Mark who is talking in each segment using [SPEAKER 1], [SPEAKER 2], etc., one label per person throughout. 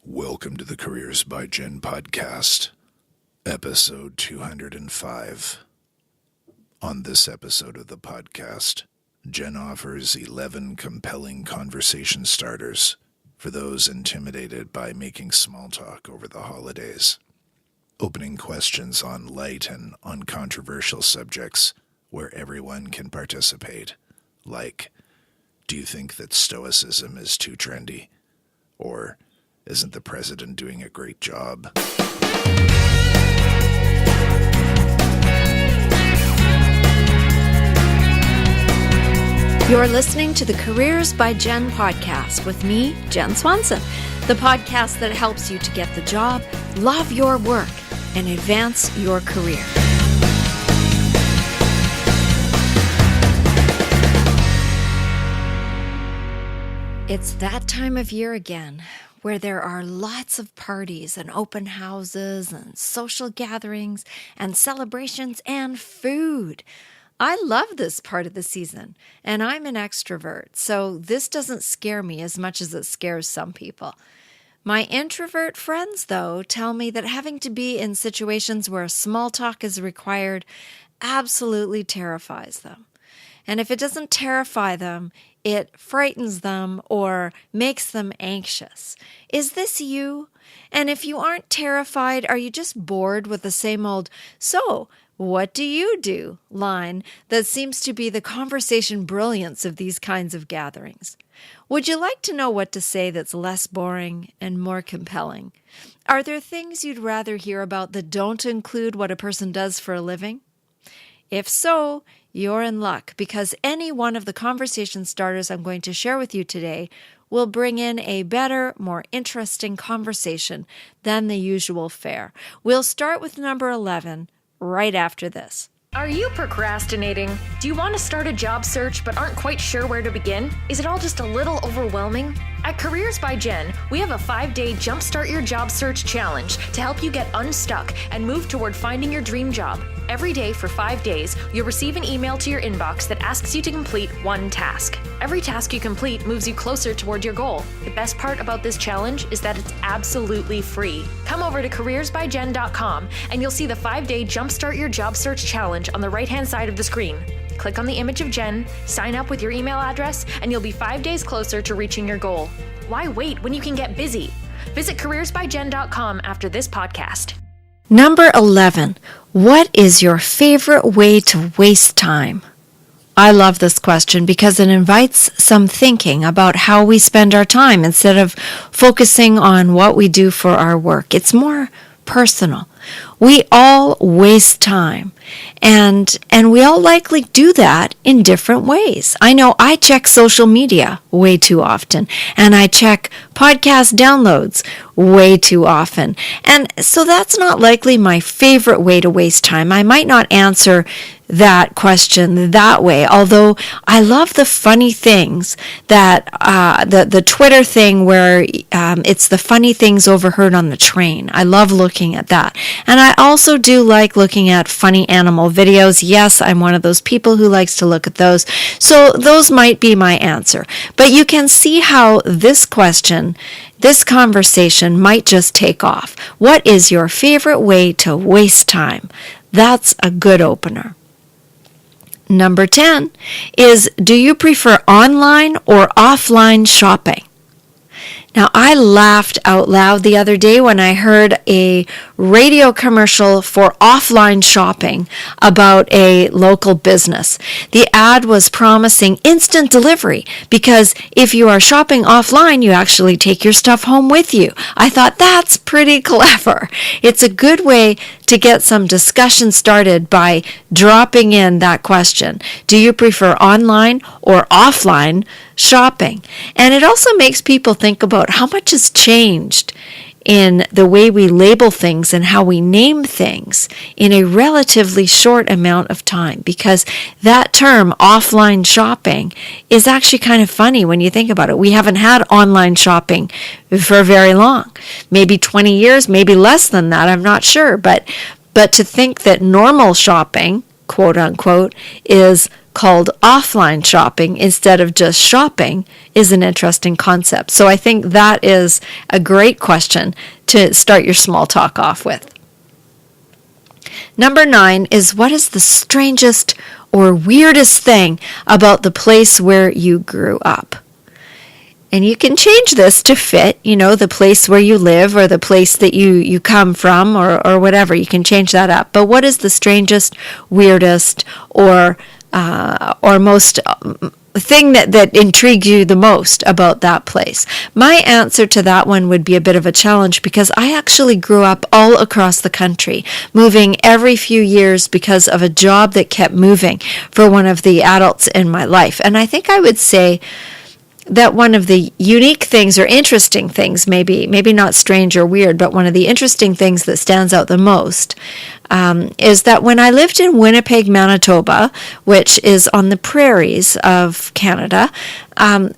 [SPEAKER 1] Welcome to the Careers by Jen podcast, episode 205. On this episode of the podcast, Jen offers 11 compelling conversation starters for those intimidated by making small talk over the holidays. Opening questions on light and uncontroversial subjects where everyone can participate, like, do you think that stoicism is too trendy? Or, isn't the president doing a great job?
[SPEAKER 2] You're listening to the Careers by Jen podcast with me, Jen Swanson, the podcast that helps you to get the job, love your work, and advance your career. It's that time of year again, where there are lots of parties and open houses and social gatherings and celebrations and food. I love this part of the season, and I'm an extrovert, so this doesn't scare me as much as it scares some people. My introvert friends, though, tell me that having to be in situations where small talk is required absolutely terrifies them. And if it doesn't terrify them, it frightens them or makes them anxious. Is this you? And if you aren't terrified, are you just bored with the same old, "So, what do you do?" line that seems to be the conversation brilliance of these kinds of gatherings? Would you like to know what to say that's less boring and more compelling? Are there things you'd rather hear about that don't include what a person does for a living? If so, you're in luck, because any one of the conversation starters I'm going to share with you today will bring in a better, more interesting conversation than the usual fare. We'll start with number 11 right after this.
[SPEAKER 3] Are you procrastinating? Do you want to start a job search but aren't quite sure where to begin? Is it all just a little overwhelming? At Careers by Jen, we have a 5-day Jumpstart Your Job Search Challenge to help you get unstuck and move toward finding your dream job. Every day for 5 days, you'll receive an email to your inbox that asks you to complete one task. Every task you complete moves you closer toward your goal. The best part about this challenge is that it's absolutely free. Come over to careersbyjen.com and you'll see the 5-day Jumpstart Your Job Search Challenge on the right-hand side of the screen. Click on the image of Jen, sign up with your email address, and you'll be 5 days closer to reaching your goal. Why wait when you can get busy? Visit careersbyjen.com after this podcast.
[SPEAKER 2] Number 11. What is your favorite way to waste time? I love this question because it invites some thinking about how we spend our time instead of focusing on what we do for our work. It's more personal. We all waste time, and we all likely do that in different ways. I know I check social media way too often, and I check podcast downloads way too often. And so that's not likely my favorite way to waste time. I might not answer that question that way, although I love the funny things that the Twitter thing where it's the funny things overheard on the train. I love looking at that. And I also do like looking at funny animal videos. Yes, I'm one of those people who likes to look at those. So those might be my answer. But you can see how this question, this conversation might just take off. What is your favorite way to waste time? That's a good opener. Number 10 is, do you prefer online or offline shopping? Now, I laughed out loud the other day when I heard a radio commercial for offline shopping about a local business. The ad was promising instant delivery because if you are shopping offline, you actually take your stuff home with you. I thought that's pretty clever. It's a good way to get some discussion started by dropping in that question. Do you prefer online or offline shopping? And it also makes people think about how much has changed in the way we label things and how we name things in a relatively short amount of time, because that term offline shopping is actually kind of funny when you think about it. We haven't had online shopping for very long, maybe 20 years, maybe less than that, I'm not sure, but to think that normal shopping, quote unquote, is called offline shopping instead of just shopping is an interesting concept. So I think that is a great question to start your small talk off with. Number 9 is, what is the strangest or weirdest thing about the place where you grew up? And you can change this to fit, the place where you live or the place that you come from or whatever. You can change that up. But what is the strangest, weirdest, or most thing that intrigues you the most about that place? My answer to that one would be a bit of a challenge, because I actually grew up all across the country, moving every few years because of a job that kept moving for one of the adults in my life. And I think I would say that one of the unique things or interesting things, maybe not strange or weird, but one of the interesting things that stands out the most is that when I lived in Winnipeg, Manitoba, which is on the prairies of Canada,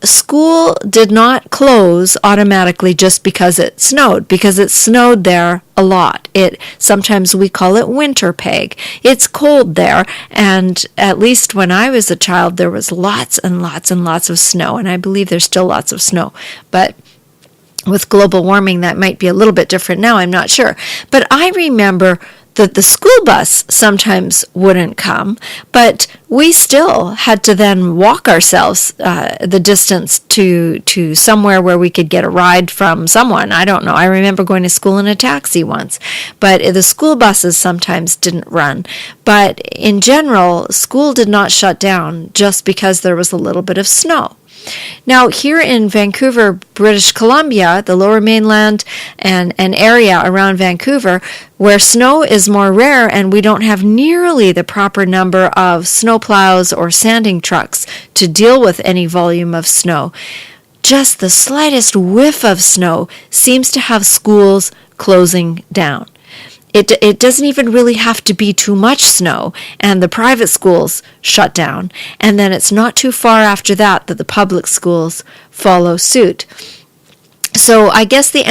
[SPEAKER 2] school did not close automatically just because it snowed there a lot. Sometimes we call it winter peg. It's cold there, and at least when I was a child, there was lots and lots and lots of snow, and I believe there's still lots of snow. But with global warming, that might be a little bit different now, I'm not sure. But I remember that the school bus sometimes wouldn't come, but we still had to then walk ourselves the distance to somewhere where we could get a ride from someone. I don't know. I remember going to school in a taxi once, but the school buses sometimes didn't run. But in general, school did not shut down just because there was a little bit of snow. Now, here in Vancouver, British Columbia, the Lower Mainland and an area around Vancouver, where snow is more rare and we don't have nearly the proper number of snowplows or sanding trucks to deal with any volume of snow, just the slightest whiff of snow seems to have schools closing down. It doesn't even really have to be too much snow, and the private schools shut down, and then it's not too far after that the public schools follow suit. So I guess that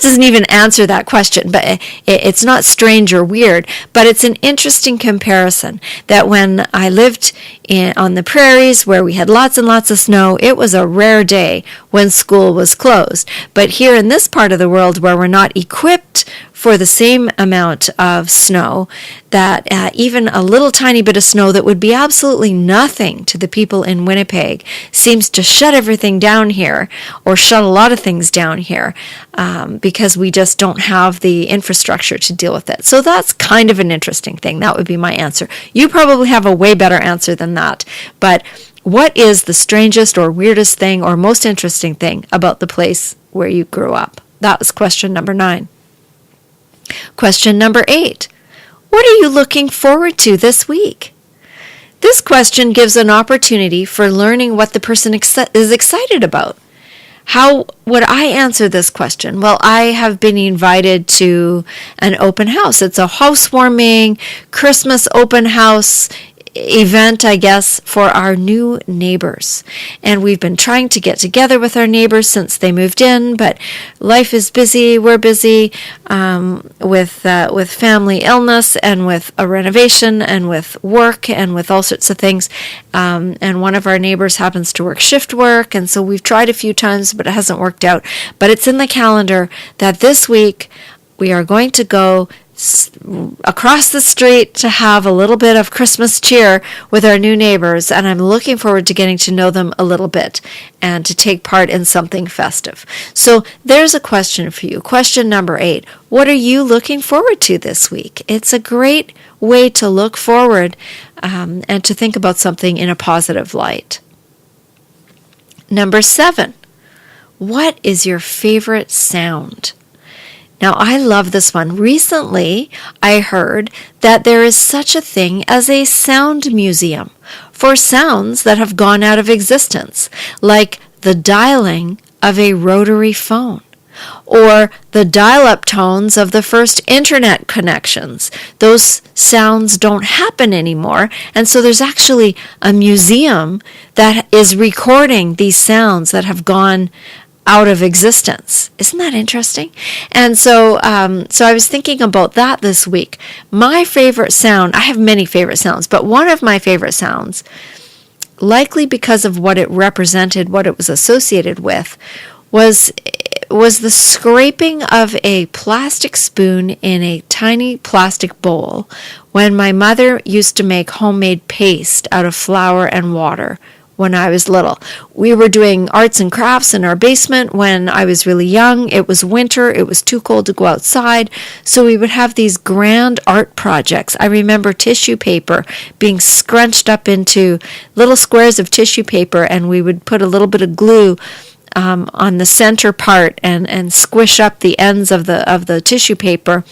[SPEAKER 2] doesn't even answer that question, but it's not strange or weird, but it's an interesting comparison that when I lived on the prairies where we had lots and lots of snow, it was a rare day when school was closed. But here in this part of the world where we're not equipped for the same amount of snow, that even a little tiny bit of snow that would be absolutely nothing to the people in Winnipeg seems to shut everything down here, or shut a lot of things down here, because we just don't have the infrastructure to deal with it. So that's kind of an interesting thing. That would be my answer. You probably have a way better answer than that. But what is the strangest or weirdest thing or most interesting thing about the place where you grew up? That was question number 9. Question number 8. What are you looking forward to this week? This question gives an opportunity for learning what the person is excited about. How would I answer this question? Well, I have been invited to an open house. It's a housewarming Christmas open house event, I guess, for our new neighbors. And we've been trying to get together with our neighbors since they moved in, but life is busy. We're busy with family illness and with a renovation and with work and with all sorts of things. And one of our neighbors happens to work shift work, and so we've tried a few times, but it hasn't worked out. But it's in the calendar that this week we are going to go across the street to have a little bit of Christmas cheer with our new neighbors, and I'm looking forward to getting to know them a little bit and to take part in something festive. So there's a question for you. Question number 8. What are you looking forward to this week? It's a great way to look forward and to think about something in a positive light. Number 7. What is your favorite sound? Now, I love this one. Recently, I heard that there is such a thing as a sound museum for sounds that have gone out of existence, like the dialing of a rotary phone, or the dial-up tones of the first internet connections. Those sounds don't happen anymore, and so there's actually a museum that is recording these sounds that have gone out of existence. Isn't that interesting? And so I was thinking about that this week. My favorite sound, I have many favorite sounds, but one of my favorite sounds, likely because of what it represented, what it was associated with, was the scraping of a plastic spoon in a tiny plastic bowl when my mother used to make homemade paste out of flour and water when I was little. We were doing arts and crafts in our basement when I was really young. It was winter. It was too cold to go outside. So we would have these grand art projects. I remember tissue paper being scrunched up into little squares of tissue paper, and we would put a little bit of glue on the center part and squish up the ends of the tissue paper.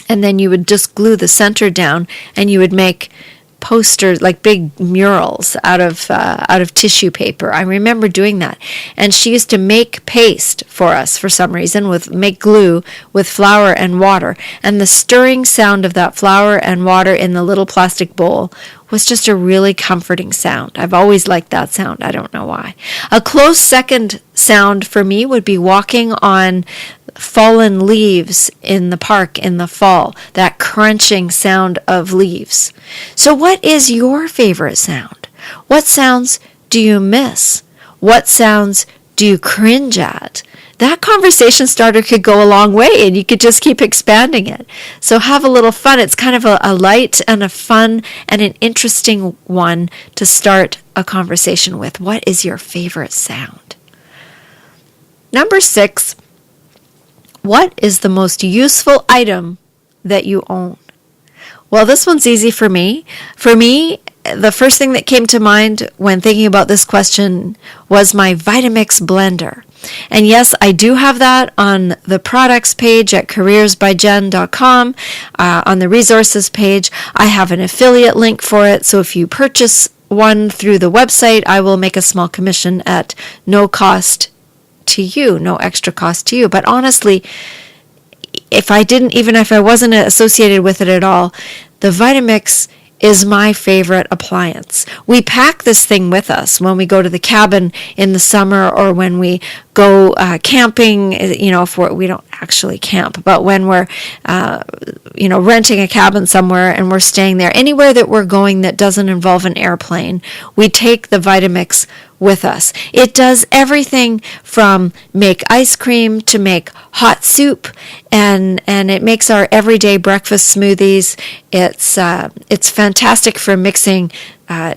[SPEAKER 2] And then you would just glue the center down, and you would make posters, like big murals out of tissue paper. I remember doing that. And she used to make paste for us for some reason, make glue with flour and water. And the stirring sound of that flour and water in the little plastic bowl was just a really comforting sound. I've always liked that sound. I don't know why. A close second sound for me would be walking on fallen leaves in the park in the fall, that crunching sound of leaves. So what is your favorite sound? What sounds do you miss? What sounds do you cringe at? That conversation starter could go a long way, and you could just keep expanding it. So have a little fun. It's kind of a light and a fun and an interesting one to start a conversation with. What is your favorite sound? Number 6, what is the most useful item that you own? Well, this one's easy for me. For me, the first thing that came to mind when thinking about this question was my Vitamix blender. And yes, I do have that on the products page at careersbyjen.com. On the resources page, I have an affiliate link for it. So if you purchase one through the website, I will make a small commission at no cost to you, no extra cost to you. But honestly, even if I wasn't associated with it at all, the Vitamix is my favorite appliance. We pack this thing with us when we go to the cabin in the summer, or when we go camping, if we don't actually camp, but when we're, renting a cabin somewhere and we're staying there, anywhere that we're going that doesn't involve an airplane, we take the Vitamix with us. It does everything from make ice cream to make hot soup, and it makes our everyday breakfast smoothies. It's fantastic for mixing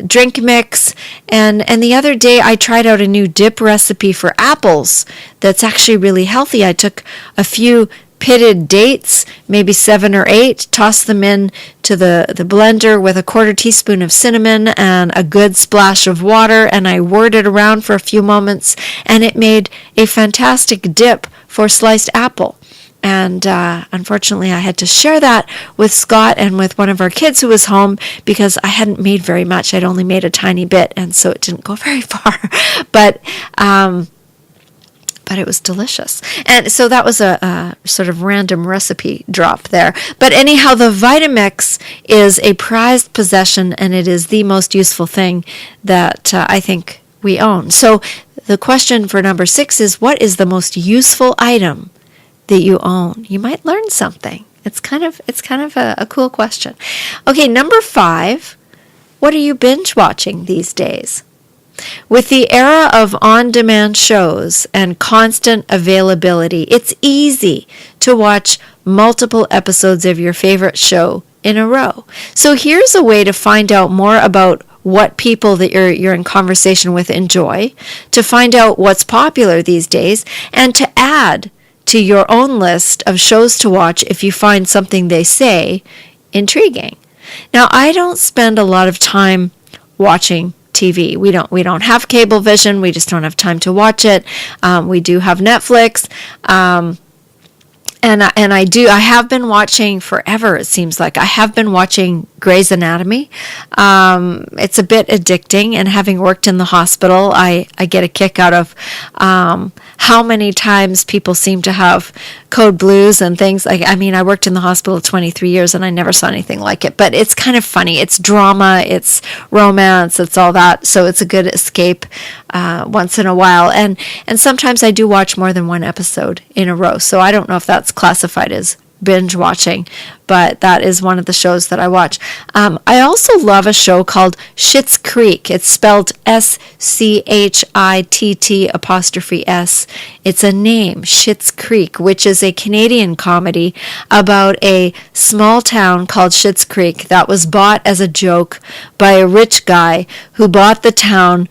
[SPEAKER 2] drink mix, and the other day I tried out a new dip recipe for apples that's actually really healthy. I took a few pitted dates, maybe 7 or 8, tossed them in to the blender with a 1/4 teaspoon of cinnamon and a good splash of water, and I whirled it around for a few moments, and it made a fantastic dip for sliced apple. And unfortunately, I had to share that with Scott and with one of our kids who was home, because I hadn't made very much. I'd only made a tiny bit, and so it didn't go very far. But it was delicious. And so that was a sort of random recipe drop there. But anyhow, the Vitamix is a prized possession, and it is the most useful thing that I think we own. So the question for number 6 is, what is the most useful item that you own? You might learn something. It's kind of a cool question. Okay, number 5, what are you binge watching these days? With the era of on-demand shows and constant availability, it's easy to watch multiple episodes of your favorite show in a row. So here's a way to find out more about what people that you're in conversation with enjoy, to find out what's popular these days, and to add to your own list of shows to watch if you find something they say intriguing. Now, I don't spend a lot of time watching TV. We don't have cable vision. We just don't have time to watch it. We do have Netflix. And I have been watching forever, it seems like. I have been watching Grey's Anatomy. It's a bit addicting, and having worked in the hospital, I get a kick out of how many times people seem to have code blues and things. I worked in the hospital 23 years, and I never saw anything like it. But it's kind of funny. It's drama, it's romance, it's all that. So it's a good escape once in a while. And sometimes I do watch more than one episode in a row. So I don't know if that's classified as binge watching, but that is one of the shows that I watch. I also love a show called Schitt's Creek. It's spelled SCHITT''S. It's a name, Schitt's Creek, which is a Canadian comedy about a small town called Schitt's Creek that was bought as a joke by a rich guy who bought the town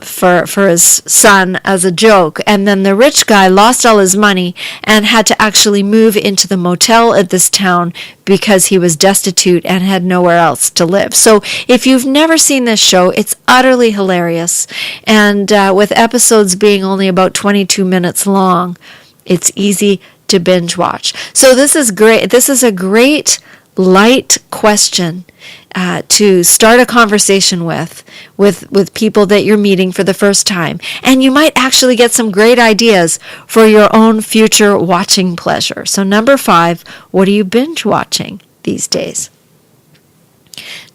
[SPEAKER 2] for his son as a joke. And then the rich guy lost all his money and had to actually move into the motel at this town because he was destitute and had nowhere else to live. So if you've never seen this show, it's utterly hilarious. And with episodes being only about 22 minutes long, it's easy to binge watch. So this is great. This is a great light question to start a conversation with people that you're meeting for the first time. And you might actually get some great ideas for your own future watching pleasure. So number 5, what are you binge watching these days?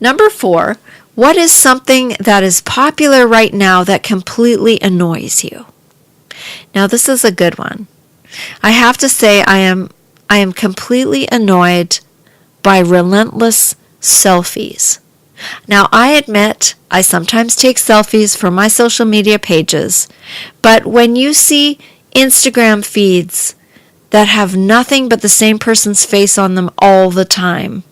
[SPEAKER 2] Number 4, what is something that is popular right now that completely annoys you? Now this is a good one. I have to say I am completely annoyed by relentless selfies. Now, I admit I sometimes take selfies for my social media pages, but when you see Instagram feeds that have nothing but the same person's face on them all the time,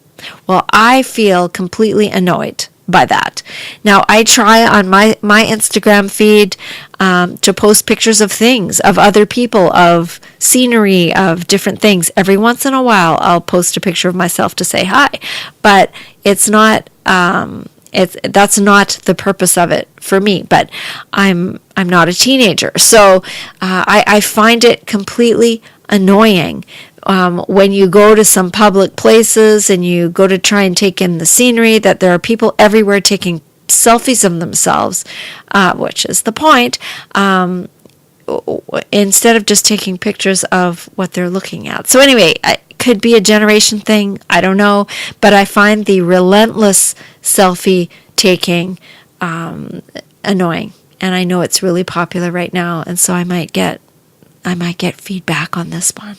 [SPEAKER 2] well, I feel completely annoyed by that. Now, I try on my Instagram feed to post pictures of things, of other people, of scenery, of different things. Every once in a while, I'll post a picture of myself to say hi, but it's not. That's not the purpose of it for me. But I'm not a teenager, so I find it completely annoying. When you go to some public places and you go to try and take in the scenery, that there are people everywhere taking selfies of themselves, which is the point, instead of just taking pictures of what they're looking at. So anyway, it could be a generation thing, I don't know, but I find the relentless selfie taking annoying, and I know it's really popular right now, and so I might get feedback on this one.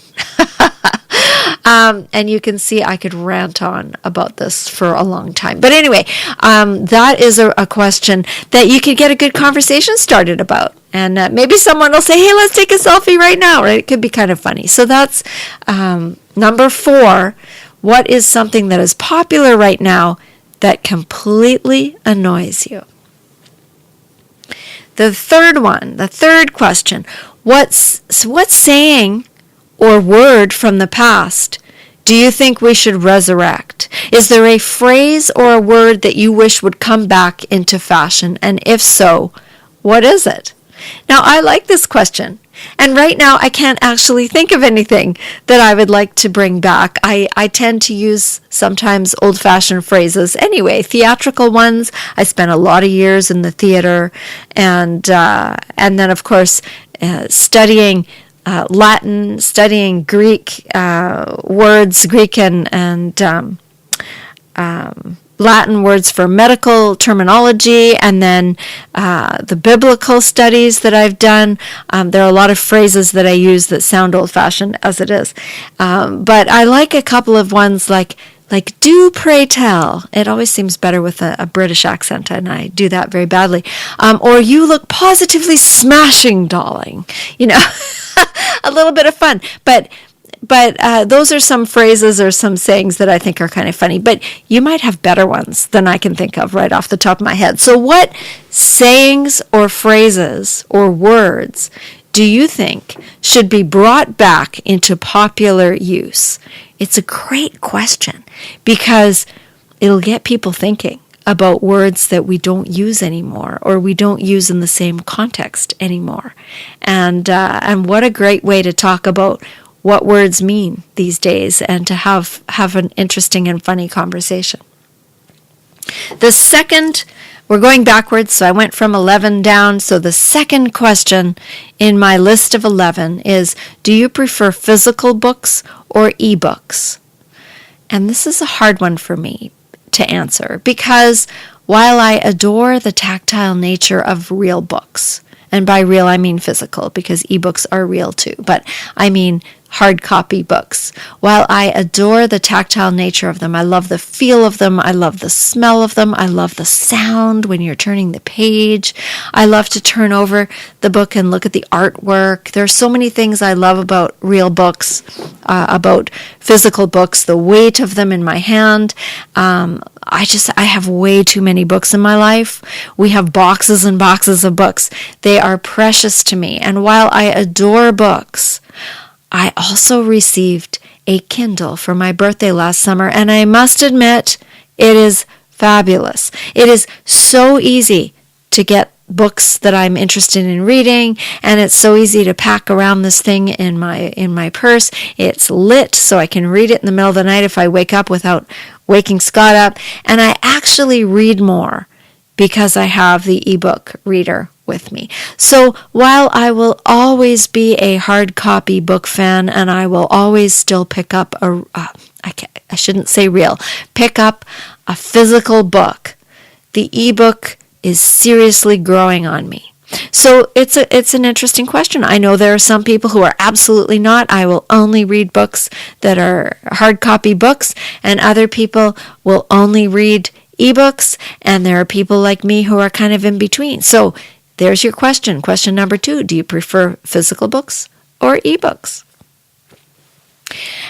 [SPEAKER 2] And you can see I could rant on about this for a long time. But anyway, that is a question that you could get a good conversation started about. And maybe someone will say, hey, let's take a selfie right now. Right? It could be kind of funny. So that's number 4. What is something that is popular right now that completely annoys you? The third question, what saying or word from the past do you think we should resurrect? Is there a phrase or a word that you wish would come back into fashion? And if so, what is it? Now, I like this question. And right now, I can't actually think of anything that I would like to bring back. I tend to use sometimes old-fashioned phrases. Anyway, theatrical ones. I spent a lot of years in the theater. And then, of course, studying Latin, studying Greek words, Greek and Latin words for medical terminology, and then the biblical studies that I've done. There are a lot of phrases that I use that sound old-fashioned as it is. But I like a couple of ones like do pray tell. It always seems better with a British accent, and I do that very badly. Or you look positively smashing, darling. You know, a little bit of fun. But those are some phrases or some sayings that I think are kind of funny. But you might have better ones than I can think of right off the top of my head. So what sayings or phrases or words do you think should be brought back into popular use? It's a great question because it'll get people thinking about words that we don't use anymore or we don't use in the same context anymore. And what a great way to talk about what words mean these days and to have an interesting and funny conversation. The second, we're going backwards, so I went from 11 down. So the second question in my list of 11 is, do you prefer physical books or ebooks? And this is a hard one for me to answer, because while I adore the tactile nature of real books, and by real I mean physical, because ebooks are real too, but I mean hard copy books. While I adore the tactile nature of them, I love the feel of them, I love the smell of them, I love the sound when you're turning the page. I love to turn over the book and look at the artwork. There are so many things I love about real books, about physical books, the weight of them in my hand. I have way too many books in my life. We have boxes and boxes of books. They are precious to me. And while I adore books, I also received a Kindle for my birthday last summer, and I must admit, it is fabulous. It is so easy to get books that I'm interested in reading, and it's so easy to pack around this thing in my purse. It's lit, so I can read it in the middle of the night if I wake up without waking Scott up, and I actually read more because I have the ebook reader with me. So while I will always be a hard copy book fan, and I will always still pick up pick up a physical book, the ebook is seriously growing on me. So it's an interesting question. I know there are some people who are absolutely not. I will only read books that are hard copy books, and other people will only read ebooks, and there are people like me who are kind of in between. So there's your question. Question number 2, do you prefer physical books or ebooks?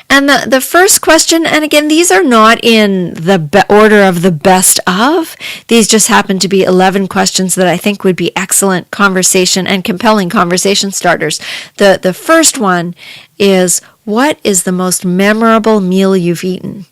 [SPEAKER 2] And the first question, and again, these are not in the order of the best of. These just happen to be 11 questions that I think would be excellent conversation and compelling conversation starters. The first one is, what is the most memorable meal you've eaten?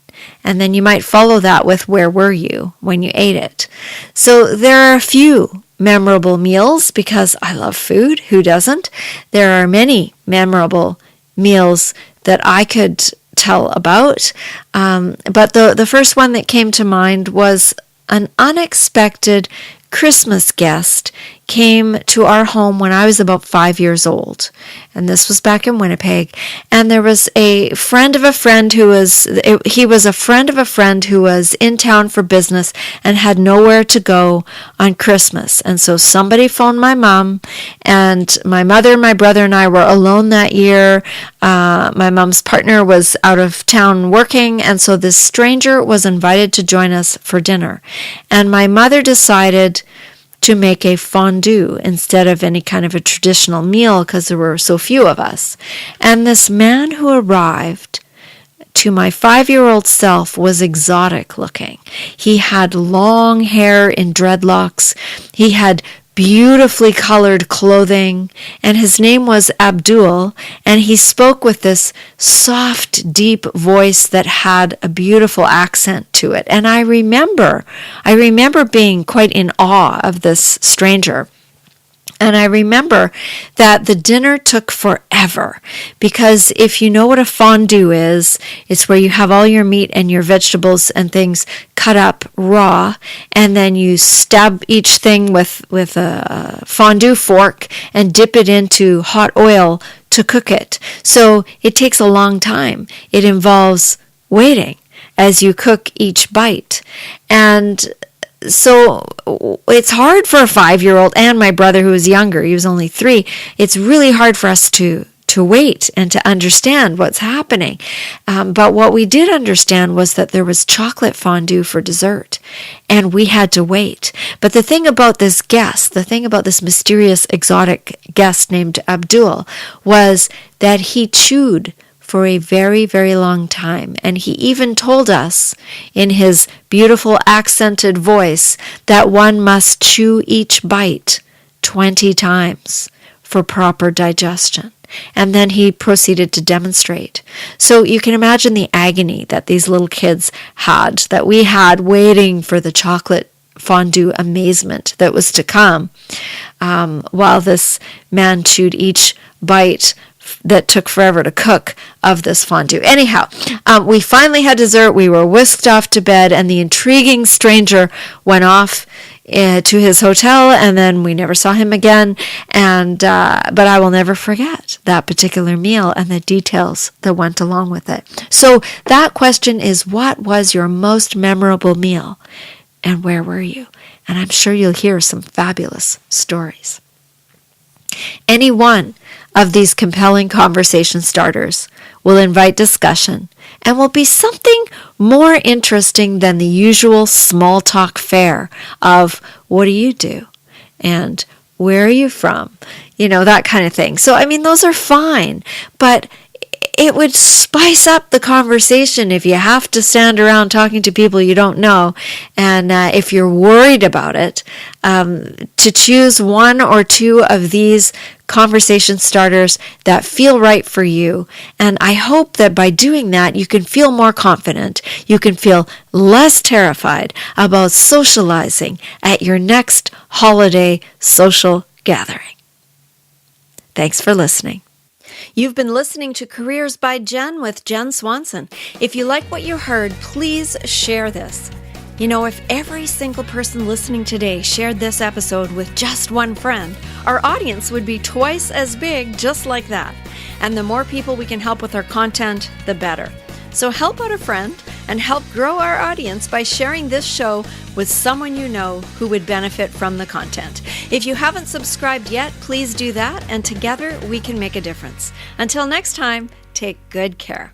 [SPEAKER 2] And then you might follow that with, where were you when you ate it? So there are a few memorable meals because I love food. Who doesn't? There are many memorable meals that I could tell about. But the first one that came to mind was an unexpected Christmas guest came to our home when I was about 5 years old. And this was back in Winnipeg. And there was a friend of a friend who was in town for business and had nowhere to go on Christmas. And so somebody phoned my mom, and my mother, my brother, and I were alone that year. My mom's partner was out of town working, and so this stranger was invited to join us for dinner. And my mother decided to make a fondue instead of any kind of a traditional meal because there were so few of us. And this man who arrived, to my 5-year-old self, was exotic looking. He had long hair in dreadlocks. He had beautifully colored clothing, and his name was Abdul, and he spoke with this soft, deep voice that had a beautiful accent to it. And I remember being quite in awe of this stranger. And I remember that the dinner took forever, because if you know what a fondue is, it's where you have all your meat and your vegetables and things cut up raw, and then you stab each thing with a fondue fork and dip it into hot oil to cook it. So it takes a long time. It involves waiting as you cook each bite. And so it's hard for a 5-year-old, and my brother who was younger, he was only 3, it's really hard for us to wait and to understand what's happening. But what we did understand was that there was chocolate fondue for dessert, and we had to wait. But the thing about this mysterious exotic guest named Abdul was that he chewed for a very, very long time. And he even told us in his beautiful accented voice that one must chew each bite 20 times for proper digestion. And then he proceeded to demonstrate. So you can imagine the agony that these little kids had, that we had, waiting for the chocolate fondue amazement that was to come, while this man chewed each bite that took forever to cook of this fondue. Anyhow, we finally had dessert. We were whisked off to bed, and the intriguing stranger went off to his hotel, and then we never saw him again. And but I will never forget that particular meal and the details that went along with it. So that question is, what was your most memorable meal, and where were you? And I'm sure you'll hear some fabulous stories. Any one of these compelling conversation starters will invite discussion and will be something more interesting than the usual small talk fare of what do you do and where are you from, that kind of thing. So, those are fine, but it would spice up the conversation if you have to stand around talking to people you don't know. And if you're worried about it, to choose one or two of these conversation starters that feel right for you. And I hope that by doing that, you can feel more confident. You can feel less terrified about socializing at your next holiday social gathering. Thanks for listening. You've been listening to Careers by Jen with Jen Swanson. If you like what you heard, please share this. If every single person listening today shared this episode with just one friend, our audience would be twice as big just like that. And the more people we can help with our content, the better. So help out a friend and help grow our audience by sharing this show with someone you know who would benefit from the content. If you haven't subscribed yet, please do that, and together we can make a difference. Until next time, take good care.